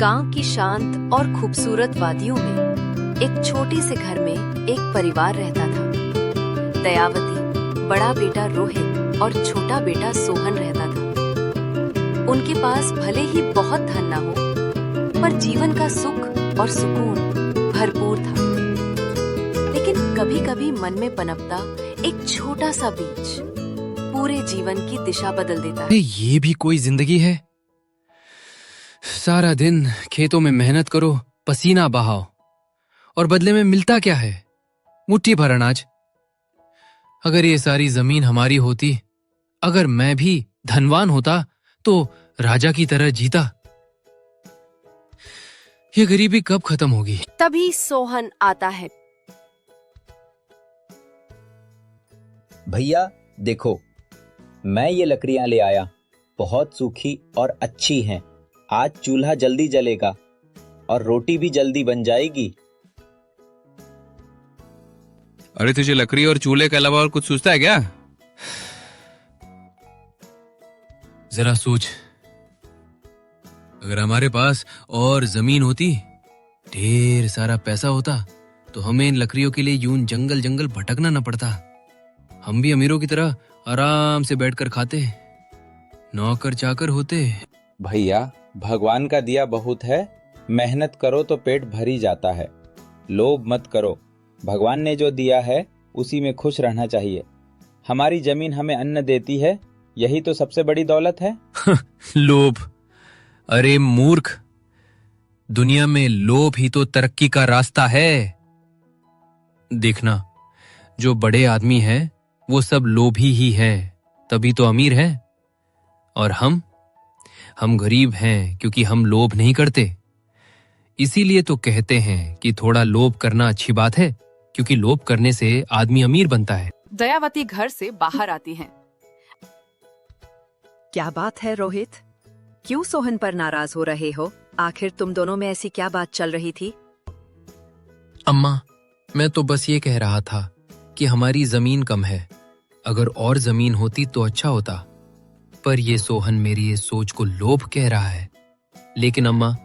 गांव की शांत और खूबसूरत वादियों में एक छोटे से घर में एक परिवार रहता था। दयावती, बड़ा बेटा रोहित और छोटा बेटा सोहन रहता था। उनके पास भले ही बहुत धन ना हो, पर जीवन का सुख और सुकून भरपूर था। लेकिन कभी-कभी मन में पनपता एक छोटा सा बीज पूरे जीवन की दिशा बदल देता है। ये भी कोई जिंदगी है? सारा दिन खेतों में मेहनत करो, पसीना बहाओ, और बदले में मिलता क्या है? मुट्ठी भर अनाज। अगर ये सारी जमीन हमारी होती, अगर मैं भी धनवान होता, तो राजा की तरह जीता। ये गरीबी कब खत्म होगी? तभी सोहन आता है। भैया देखो, मैं ये लकड़ियां ले आया, बहुत सूखी और अच्छी हैं। आज चूल्हा जल्दी जलेगा और रोटी भी जल्दी बन जाएगी। अरे तुझे लकड़ी और चूल्हे के अलावा और कुछ सोचता है क्या? जरा सोच, अगर हमारे पास और जमीन होती, ढेर सारा पैसा होता, तो हमें इन लकड़ियों के लिए यूं जंगल जंगल भटकना न पड़ता। हम भी अमीरों की तरह आराम से बैठकर खाते, नौकर चाकर होते। भैया, भगवान का दिया बहुत है, मेहनत करो तो पेट भरी जाता है। लोभ मत करो, भगवान ने जो दिया है उसी में खुश रहना चाहिए। हमारी जमीन हमें अन्न देती है, यही तो सबसे बड़ी दौलत है। लोभ? अरे मूर्ख, दुनिया में लोभ ही तो तरक्की का रास्ता है। देखना, जो बड़े आदमी हैं वो सब लोभी ही हैं, तभी तो अमीर हैं। और हम गरीब हैं क्योंकि हम लोभ नहीं करते। इसीलिए तो कहते हैं कि थोड़ा लोभ करना अच्छी बात है, क्योंकि लोभ करने से आदमी अमीर बनता है। दयावती घर से बाहर आती हैं। क्या बात है रोहित, क्यों सोहन पर नाराज हो रहे हो? आखिर तुम दोनों में ऐसी क्या बात चल रही थी? अम्मा, मैं तो बस ये कह रहा था कि हमारी जमीन कम है, अगर और जमीन होती तो अच्छा होता। पर ये सोहन मेरी ये सोच को लोभ कह रहा है। लेकिन अम्मा,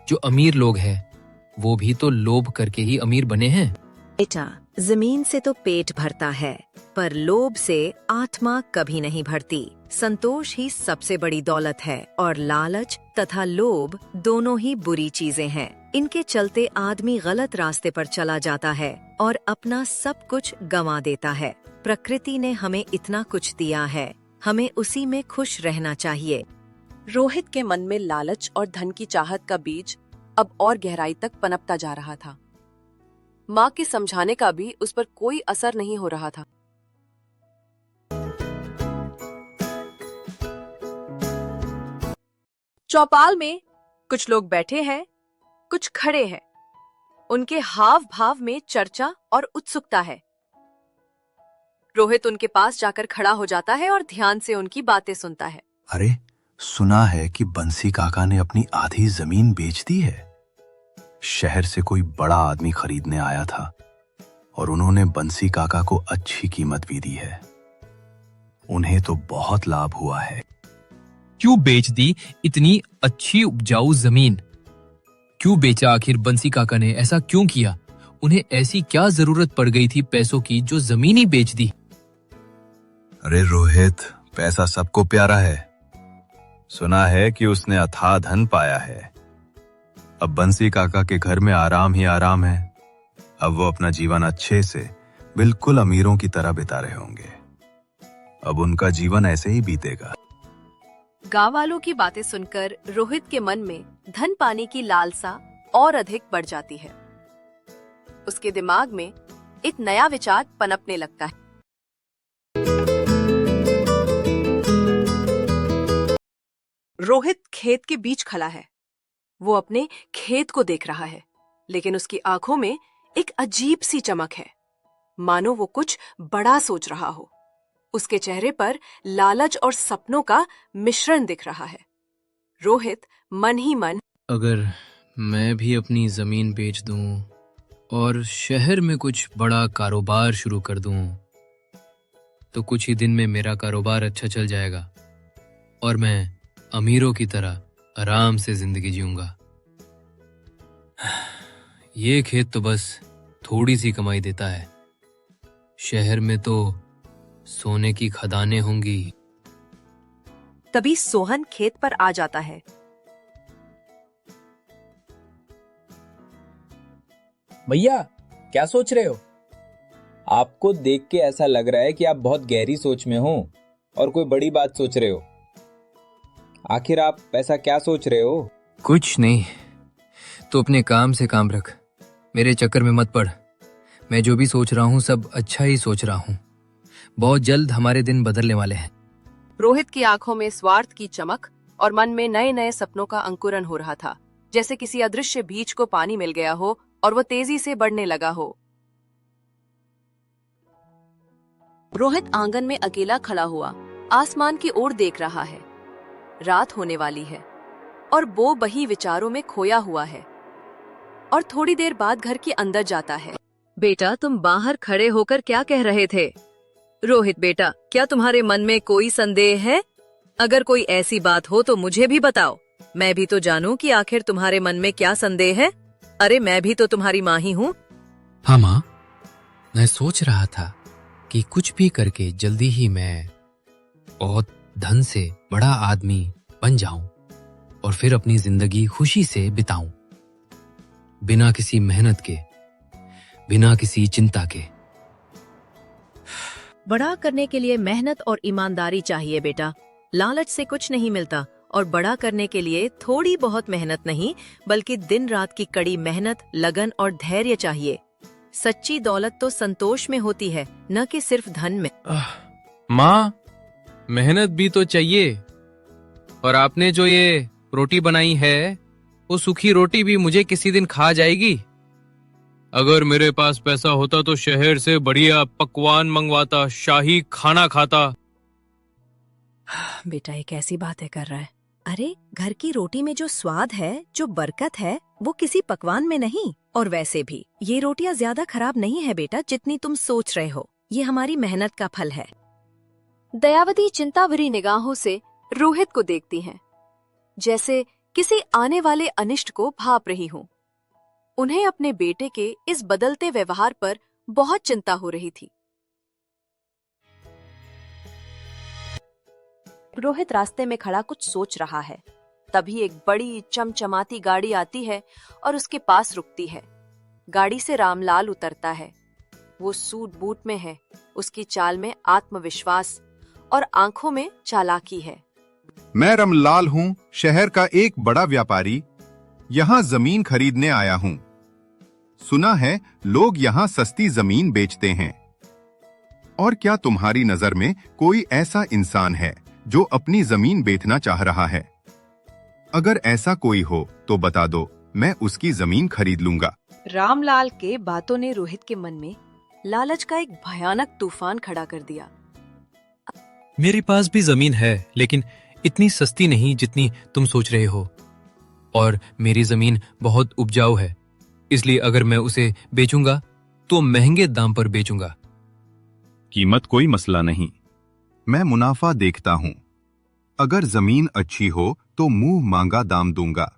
जो अमीर लोग हैं वो भी तो लोभ करके ही अमीर बने हैं। बेटा, जमीन से तो पेट भरता है, पर लोभ से आत्मा कभी नहीं भरती। संतोष ही सबसे बड़ी दौलत है, और लालच तथा लोभ दोनों ही बुरी चीजें हैं। इनके चलते आदमी गलत रास्ते पर चला जाता है और अपना सब कुछ गंवा देता है। प्रकृति ने हमें इतना कुछ दिया है, हमें उसी में खुश रहना चाहिए। रोहित के मन में लालच और धन की चाहत का बीज अब और गहराई तक पनपता जा रहा था। माँ के समझाने का भी उस पर कोई असर नहीं हो रहा था। चौपाल में कुछ लोग बैठे हैं, कुछ खड़े हैं। उनके हाव भाव में चर्चा और उत्सुकता है। रोहित उनके पास जाकर खड़ा हो जाता है और ध्यान से उनकी बातें सुनता है। अरे, सुना है कि बंसी काका ने अपनी आधी जमीन बेच दी है। शहर से कोई बड़ा आदमी खरीदने आया था और उन्होंने बंसी काका को अच्छी कीमत भी दी है। उन्हें तो बहुत लाभ हुआ है। क्यों बेच दी इतनी अच्छी उपजाऊ जमीन? क्यों बेचा आखिर बंसी काका ने? ऐसा क्यों किया? उन्हें ऐसी क्या जरूरत पड़ गई थी पैसों की जो जमीन ही बेच दी? अरे रोहित, पैसा सबको प्यारा है। सुना है कि उसने अथाह धन पाया है। अब बंसी काका के घर में आराम ही आराम है। अब वो अपना जीवन अच्छे से, बिल्कुल अमीरों की तरह बिता रहे होंगे। अब उनका जीवन ऐसे ही बीतेगा। गांव वालों की बातें सुनकर रोहित के मन में धन पाने की लालसा और अधिक बढ़ जाती है। उसके दिमाग में एक नया विचार पनपने लगता है। रोहित खेत के बीच खड़ा है। वो अपने खेत को देख रहा है, लेकिन उसकी आंखों में एक अजीब सी चमक है, मानो वो कुछ बड़ा सोच रहा हो। उसके चेहरे पर लालच और सपनों का मिश्रण दिख रहा है। रोहित मन ही मन, अगर मैं भी अपनी जमीन बेच दूं और शहर में कुछ बड़ा कारोबार शुरू कर दूं, तो कुछ ही दिन में मेरा कारोबार अच्छा चल जाएगा और मैं अमीरों की तरह आराम से जिंदगी जीऊंगा। ये खेत तो बस थोड़ी सी कमाई देता है, शहर में तो सोने की खदानें होंगी। तभी सोहन खेत पर आ जाता है। भैया, क्या सोच रहे हो? आपको देख के ऐसा लग रहा है कि आप बहुत गहरी सोच में हो और कोई बड़ी बात सोच रहे हो। आखिर आप ऐसा क्या सोच रहे हो? कुछ नहीं, तो अपने काम से काम रख, मेरे चक्कर में मत पड़। मैं जो भी सोच रहा हूँ सब अच्छा ही सोच रहा हूँ। बहुत जल्द हमारे दिन बदलने वाले हैं। रोहित की आंखों में स्वार्थ की चमक और मन में नए नए सपनों का अंकुरन हो रहा था, जैसे किसी अदृश्य बीज को पानी मिल गया हो और वो तेजी से बढ़ने लगा हो। रोहित आंगन में अकेला खड़ा हुआ आसमान की ओर देख रहा है। रात होने वाली है और वो वही विचारों में खोया हुआ है और थोड़ी देर बाद घर के अंदर जाता है। बेटा, तुम बाहर खड़े होकर क्या कह रहे थे? रोहित बेटा, क्या तुम्हारे मन में कोई संदेह है? अगर कोई ऐसी बात हो तो मुझे भी बताओ, मैं भी तो जानूं कि आखिर तुम्हारे मन में क्या संदेह है। अरे मैं भी तो तुम्हारी माँ ही हूँ। हाँ माँ, मैं सोच रहा था कि कुछ भी करके जल्दी ही मैं बहुत धन से बड़ा आदमी बन जाऊं और फिर अपनी जिंदगी खुशी से बिताऊं, बिना किसी मेहनत के, बिना किसी चिंता के। बड़ा करने के लिए मेहनत और ईमानदारी चाहिए बेटा। लालच से कुछ नहीं मिलता और बड़ा करने के लिए थोड़ी बहुत मेहनत नहीं बल्कि दिन रात की कड़ी मेहनत, लगन और धैर्य चाहिए। सच्ची दौलत तो संतोष में होती है, न कि सिर्फ धन में। माँ, मेहनत भी तो चाहिए। और आपने जो ये रोटी बनाई है, वो सूखी रोटी भी मुझे किसी दिन खा जाएगी। अगर मेरे पास पैसा होता तो शहर से बढ़िया पकवान मंगवाता, शाही खाना खाता। बेटा, ये कैसी बातें कर रहा है? अरे घर की रोटी में जो स्वाद है, जो बरकत है, वो किसी पकवान में नहीं। और वैसे भी ये रोटियां ज्यादा खराब नहीं है बेटा, जितनी तुम सोच रहे हो। ये हमारी मेहनत का फल है। दयावती चिंता भरी निगाहों से रोहित को देखती हैं, जैसे किसी आने वाले अनिष्ट को भाप रही हूँ। उन्हें अपने बेटे के इस बदलते व्यवहार पर बहुत चिंता हो रही थी। रोहित रास्ते में खड़ा कुछ सोच रहा है। तभी एक बड़ी चमचमाती गाड़ी आती है और उसके पास रुकती है। गाड़ी से रामलाल उतरता है। वो सूट बूट में है। उसकी चाल में आत्मविश्वास और आंखों में चालाकी है। मैं रामलाल हूँ, शहर का एक बड़ा व्यापारी। यहाँ जमीन खरीदने आया हूँ। सुना है लोग यहाँ सस्ती जमीन बेचते हैं। और क्या तुम्हारी नजर में कोई ऐसा इंसान है जो अपनी जमीन बेचना चाह रहा है? अगर ऐसा कोई हो तो बता दो, मैं उसकी जमीन खरीद लूंगा। रामलाल के बातों ने रोहित के मन में लालच का एक भयानक तूफान खड़ा कर दिया। मेरे पास भी जमीन है, लेकिन इतनी सस्ती नहीं जितनी तुम सोच रहे हो। और मेरी जमीन बहुत उपजाऊ है, इसलिए अगर मैं उसे बेचूंगा तो महंगे दाम पर बेचूंगा। कीमत कोई मसला नहीं, मैं मुनाफा देखता हूँ। अगर जमीन अच्छी हो तो मुंह मांगा दाम दूंगा।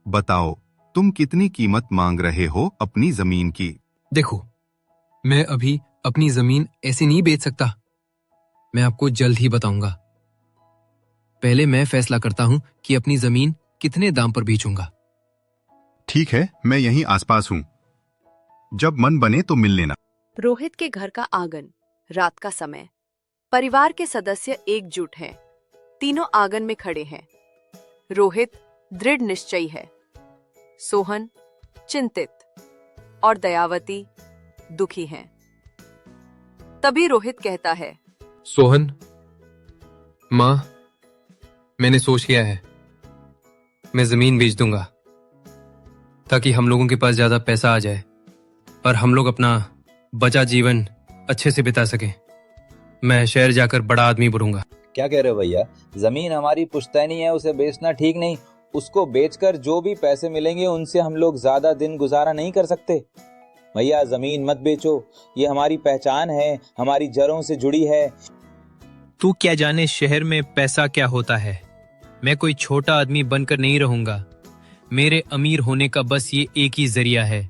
बताओ, तुम कितनी कीमत मांग रहे हो अपनी जमीन की? देखो, मैं अभी अपनी जमीन ऐसे नहीं बेच सकता। मैं आपको जल्द ही बताऊंगा। पहले मैं फैसला करता हूं कि अपनी जमीन कितने दाम पर बेचूंगा। ठीक है, मैं यहीं आसपास हूँ। जब मन बने तो मिल लेना। रोहित के घर का आंगन, रात का समय। परिवार के सदस्य एकजुट हैं। तीनों आंगन में खड़े हैं। रोहित दृढ़ निश्चयी है, सोहन चिंतित और दयावती दुखी हैं। तभी रोहित कहता है, सोहन, माँ, मैंने सोच लिया है। मैं जमीन बेच दूंगा ताकि हम लोगों के पास ज्यादा पैसा आ जाए और हम लोग अपना बचा जीवन अच्छे से बिता सकें। मैं शहर जाकर बड़ा आदमी बनूंगा। क्या कह रहे हो भैया? जमीन हमारी पुश्तैनी है, उसे बेचना ठीक नहीं। उसको बेचकर जो भी पैसे मिलेंगे उनसे हम लोग ज्यादा दिन गुजारा नहीं कर सकते। भैया, जमीन मत बेचो, ये हमारी पहचान है, हमारी जड़ों से जुड़ी है। तू क्या जाने शहर में पैसा क्या होता है। मैं कोई छोटा आदमी बनकर नहीं रहूंगा। मेरे अमीर होने का बस ये एक ही जरिया है,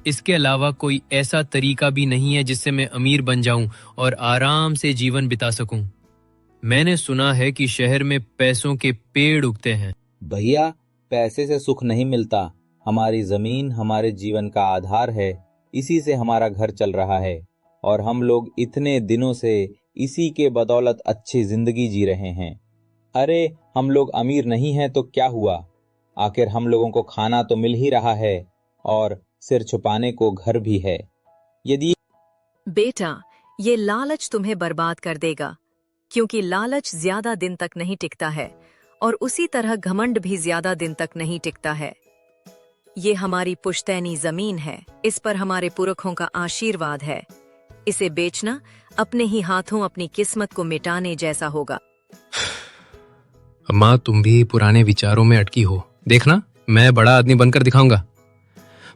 इसके अलावा कोई ऐसा तरीका भी नहीं है जिससे मैं अमीर बन जाऊं और आराम से जीवन बिता सकूं। मैंने सुना है कि शहर में पैसों के पेड़ उगते हैं। भैया, पैसे से सुख नहीं मिलता। हमारी जमीन हमारे जीवन का आधार है, इसी से हमारा घर चल रहा है और हम लोग इतने दिनों से इसी के बदौलत अच्छी जिंदगी जी रहे हैं। अरे, हम लोग अमीर नहीं हैं तो क्या हुआ, आखिर हम लोगों को खाना तो मिल ही रहा है और सिर छुपाने को घर भी है। यदि बेटा, ये लालच तुम्हें बर्बाद कर देगा, क्योंकि लालच ज्यादा दिन तक नहीं टिकता है और उसी तरह घमंड भी ज्यादा दिन तक नहीं टिकता है। ये हमारी पुश्तैनी जमीन है, इस पर हमारे पुरखों का आशीर्वाद है। इसे बेचना अपने ही हाथों अपनी किस्मत को मिटाने जैसा होगा। अम्मा, तुम भी पुराने विचारों में अटकी हो। देखना, मैं बड़ा आदमी बनकर दिखाऊंगा।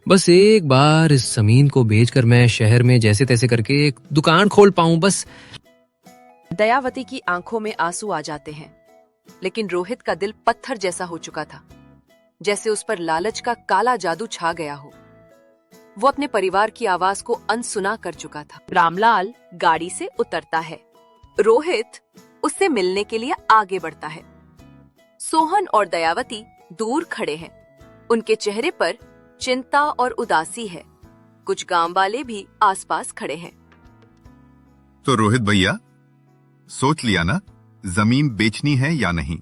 बस एक बार इस जमीन को बेचकर मैं शहर में जैसे तैसे करके एक दुकान खोल पाऊं बस। दयावती की आंखों में आंसू आ जाते हैं, लेकिन रोहित का दिल पत्थर जैसा हो चुका था, जैसे उस पर लालच का काला जादू छा गया हो। वो अपने परिवार की आवाज को अनसुना कर चुका था। रामलाल गाड़ी से उतरता है। रोहित उससे मिलने के लिए आगे बढ़ता है। सोहन और दयावती दूर खड़े हैं। उनके चेहरे पर चिंता और उदासी है। कुछ गांव वाले भी आसपास खड़े हैं। तो रोहित भैया, सोच लिया ना, जमीन बेचनी है या नहीं?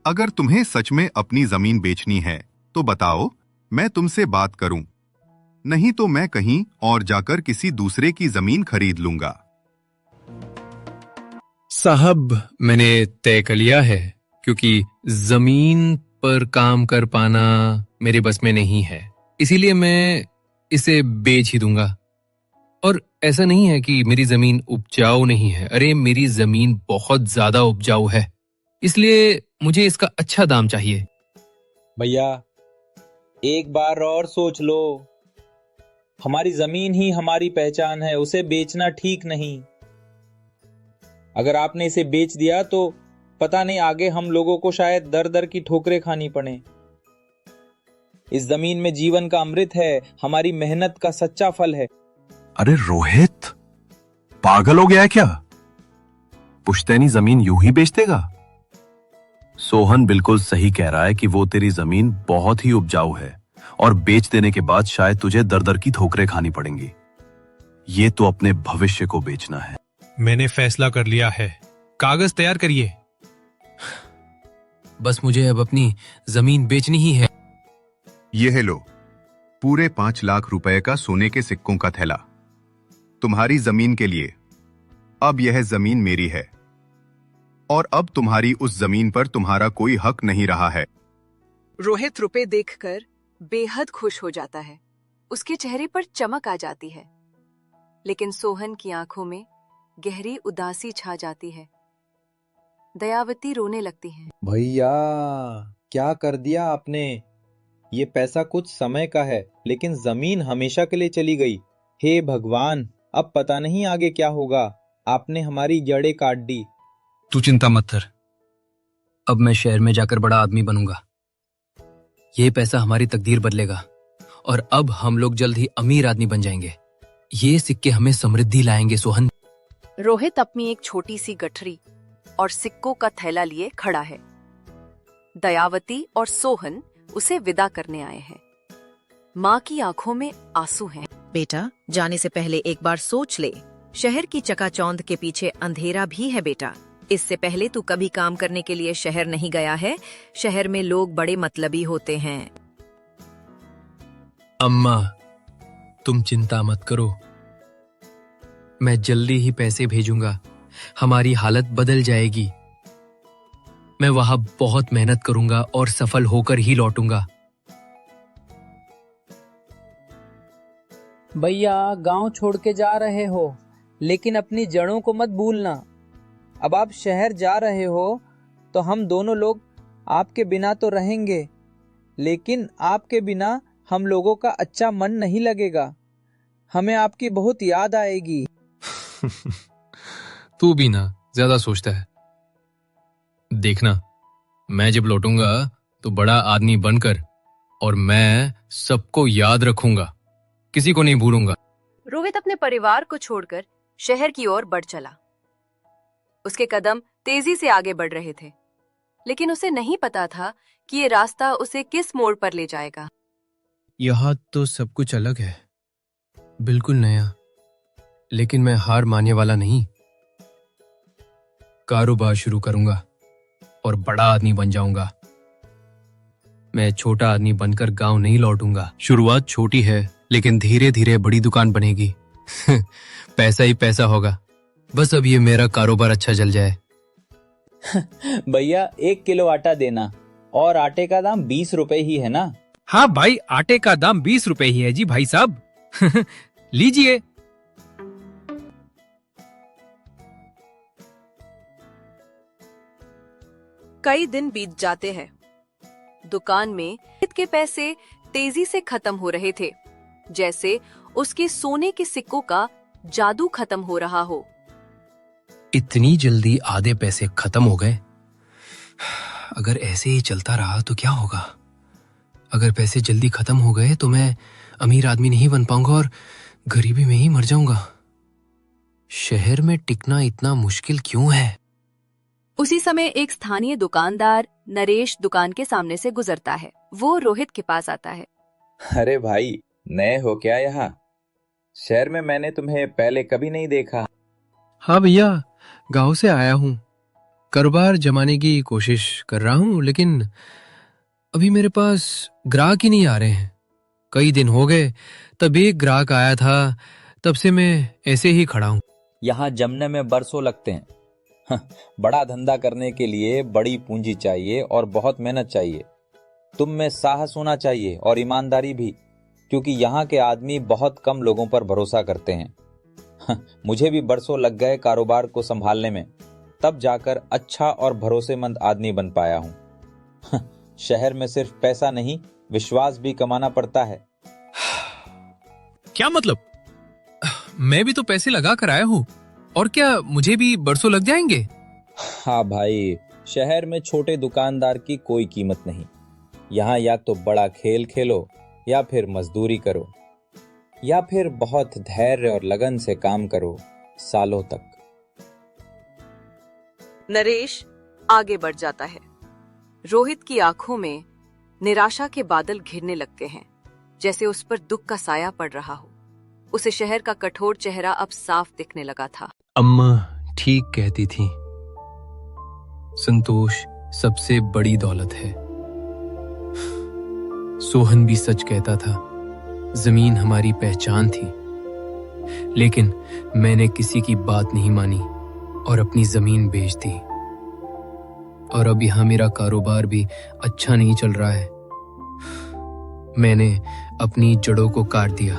अगर तुम्हें सच में अपनी जमीन बेचनी है तो बताओ, मैं तुमसे बात करूं। नहीं तो मैं कहीं और जाकर किसी दूसरे की जमीन खरीद लूंगा। साहब, मैंने तय कर लिया है, क्योंकि जमीन पर काम कर पाना मेरे बस में नहीं है, इसीलिए मैं इसे बेच ही दूंगा। और ऐसा नहीं है कि मेरी जमीन उपजाऊ नहीं है। अरे, मेरी जमीन बहुत ज्यादा उपजाऊ है, इसलिए मुझे इसका अच्छा दाम चाहिए। भैया, एक बार और सोच लो। हमारी जमीन ही हमारी पहचान है, उसे बेचना ठीक नहीं। अगर आपने इसे बेच दिया तो पता नहीं आगे हम लोगों को शायद दर दर की ठोकरें खानी पड़े। इस जमीन में जीवन का अमृत है, हमारी मेहनत का सच्चा फल है। अरे रोहित, पागल हो गया है क्या? पुश्तैनी जमीन यूं ही बेच देगा? सोहन बिल्कुल सही कह रहा है कि वो तेरी जमीन बहुत ही उपजाऊ है और बेच देने के बाद शायद तुझे दर दर की ठोकरें खानी पड़ेंगी। ये तो अपने भविष्य को बेचना है। मैंने फैसला कर लिया है, कागज तैयार करिए। बस मुझे अब अपनी जमीन बेचनी ही है। ये है लो, पूरे 5 लाख रुपए का सोने के सिक्कों का थैला, तुम्हारी जमीन के लिए। अब यह जमीन मेरी है और अब तुम्हारी उस जमीन पर तुम्हारा कोई हक नहीं रहा है। रोहित रुपए देखकर बेहद खुश हो जाता है। उसके चेहरे पर चमक आ जाती है, लेकिन सोहन की आंखों में गहरी उदासी छा जाती है। दयावती रोने लगती है। भैया, क्या कर दिया आपने? ये पैसा कुछ समय का है, लेकिन जमीन हमेशा के लिए चली गई। हे भगवान, अब पता नहीं आगे क्या होगा। आपने हमारी जड़ें काट दी। तू चिंता मत कर, अब मैं शहर में जाकर बड़ा आदमी बनूंगा। ये पैसा हमारी तकदीर बदलेगा और अब हम लोग जल्द ही अमीर आदमी बन जाएंगे। ये सिक्के हमें समृद्धि लाएंगे। सोहन, रोहित अपनी एक छोटी सी गठरी और सिक्कों का थैला लिए खड़ा है। दयावती और सोहन उसे विदा करने आए हैं। माँ की आंखों में आंसू हैं। बेटा, जाने से पहले एक बार सोच ले, शहर की चकाचौंध के पीछे अंधेरा भी है बेटा। इससे पहले तू कभी काम करने के लिए शहर नहीं गया है। शहर में लोग बड़े मतलबी होते हैं। अम्मा, तुम चिंता मत करो, मैं जल्दी ही पैसे भेजूंगा। हमारी हालत बदल जाएगी। मैं वहां बहुत मेहनत करूंगा और सफल होकर ही लौटूंगा। भैया, गांव छोड़ के जा रहे हो, लेकिन अपनी जड़ों को मत भूलना। अब आप शहर जा रहे हो तो हम दोनों लोग आपके बिना तो रहेंगे, लेकिन आपके बिना हम लोगों का अच्छा मन नहीं लगेगा। हमें आपकी बहुत याद आएगी। तू भी ना ज्यादा सोचता है। देखना, मैं जब लौटूंगा तो बड़ा आदमी बनकर, और मैं सबको याद रखूंगा। किसी को नहीं भूलूंगा। रोहित अपने परिवार को छोड़कर शहर की ओर बढ़ चला। उसके कदम तेजी से आगे बढ़ रहे थे, लेकिन उसे नहीं पता था कि ये रास्ता उसे किस मोड़ पर ले जाएगा। यहाँ तो सब कुछ अलग है, बिल्कुल नया। लेकिन मैं हार मानने वाला नहीं। कारोबार शुरू करूंगा और बड़ा आदमी बन जाऊंगा। मैं छोटा आदमी बनकर गांव नहीं लौटूंगा। शुरुआत छोटी है, लेकिन धीरे धीरे बड़ी दुकान बनेगी। पैसा ही पैसा होगा। बस अब ये मेरा कारोबार अच्छा चल जाए। भैया 1 किलो आटा देना, और आटे का दाम 20 रुपए ही है ना? हाँ भाई, आटे का दाम 20 रुपए ही है जी भाई साहब। लीजिए। कई दिन बीत जाते हैं। दुकान में रोहित के पैसे तेजी से खत्म हो रहे थे, जैसे उसके सोने के सिक्कों का जादू खत्म हो रहा हो। इतनी जल्दी आधे पैसे खत्म हो गए। अगर ऐसे ही चलता रहा तो क्या होगा? अगर पैसे जल्दी खत्म हो गए तो मैं अमीर आदमी नहीं बन पाऊंगा और गरीबी में ही मर जाऊंगा। शहर में टिकना इतना मुश्किल क्यों है? उसी समय एक स्थानीय दुकानदार नरेश दुकान के सामने से गुजरता है। वो रोहित के पास आता है। अरे भाई, नए हो क्या यहाँ? शहर में मैंने तुम्हें पहले कभी नहीं देखा। हाँ भैया, गांव से आया हूँ। कारोबार जमाने की कोशिश कर रहा हूँ, लेकिन अभी मेरे पास ग्राहक ही नहीं आ रहे हैं। कई दिन हो गए, तब एक ग्राहक आया था, तब से मैं ऐसे ही खड़ा हूँ। यहाँ जमने में बरसों लगते हैं। बड़ा धंधा करने के लिए बड़ी पूंजी चाहिए और बहुत मेहनत चाहिए। तुम में साहस होना चाहिए और ईमानदारी भी, क्योंकि यहाँ के आदमी बहुत कम लोगों पर भरोसा करते हैं। मुझे भी बरसों लग गए कारोबार को संभालने में, तब जाकर अच्छा और भरोसेमंद आदमी बन पाया हूँ। शहर में सिर्फ पैसा नहीं, विश्वास भी कमाना पड़ता है। क्या मतलब? मैं भी तो पैसे लगा कर आया हूँ, और क्या मुझे भी बरसों लग जाएंगे? हाँ भाई, शहर में छोटे दुकानदार की कोई कीमत नहीं। यहाँ या तो बड़ा खेल खेलो, या फिर मजदूरी करो, या फिर बहुत धैर्य और लगन से काम करो सालों तक। नरेश आगे बढ़ जाता है। रोहित की आंखों में निराशा के बादल घिरने लगते हैं, जैसे उस पर दुख का साया पड़ रहा हो। उसे शहर का कठोर चेहरा अब साफ दिखने लगा था। अम्मा ठीक कहती थी, संतोष सबसे बड़ी दौलत है। सोहन भी सच कहता था, जमीन हमारी पहचान थी। लेकिन मैंने किसी की बात नहीं मानी और अपनी जमीन बेच दी। और अब यहां मेरा कारोबार भी अच्छा नहीं चल रहा है। मैंने अपनी जड़ों को काट दिया,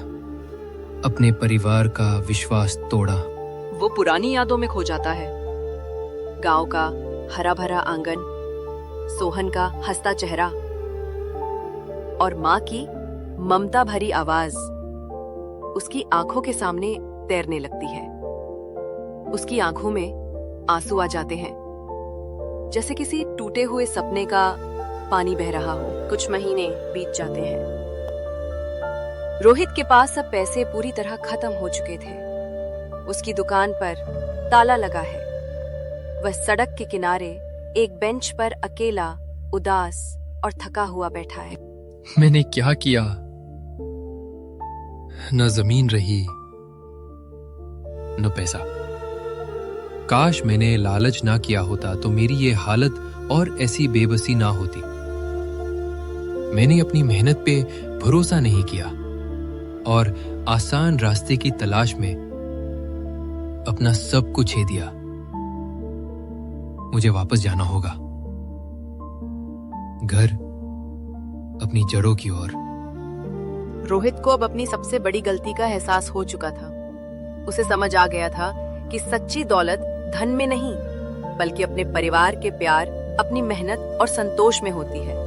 अपने परिवार का विश्वास तोड़ा। वो पुरानी यादों में खो जाता है। गांव का हरा भरा आंगन, सोहन का हंसता चेहरा और माँ की ममता भरी आवाज उसकी आंखों के सामने तैरने लगती है। उसकी आंखों में आंसू आ जाते हैं, जैसे किसी टूटे हुए सपने का पानी बह रहा हो। कुछ महीने बीत जाते हैं। रोहित के पास सब पैसे पूरी तरह खत्म हो चुके थे। उसकी दुकान पर ताला लगा है। वह सड़क के किनारे एक बेंच पर अकेला, उदास और थका हुआ बैठा है। मैंने क्या किया? न जमीन रही, न पैसा। काश मैंने लालच ना किया होता तो मेरी ये हालत और ऐसी बेबसी ना होती। मैंने अपनी मेहनत पे भरोसा नहीं किया और आसान रास्ते की तलाश में अपना सब कुछ खो दिया। मुझे वापस जाना होगा, घर, अपनी जड़ों की ओर। रोहित को अब अपनी सबसे बड़ी गलती का एहसास हो चुका था। उसे समझ आ गया था कि सच्ची दौलत धन में नहीं, बल्कि अपने परिवार के प्यार, अपनी मेहनत और संतोष में होती है।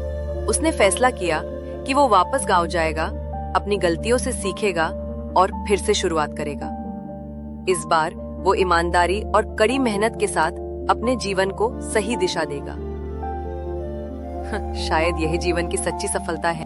उसने फैसला किया कि वो वापस गांव जाएगा, अपनी गलतियों से सीखेगा और फिर से शुरुआत करेगा। इस बार वो ईमानदारी और कड़ी मेहनत के साथ अपने जीवन को सही दिशा देगा। शायद यही जीवन की सच्ची सफलता है।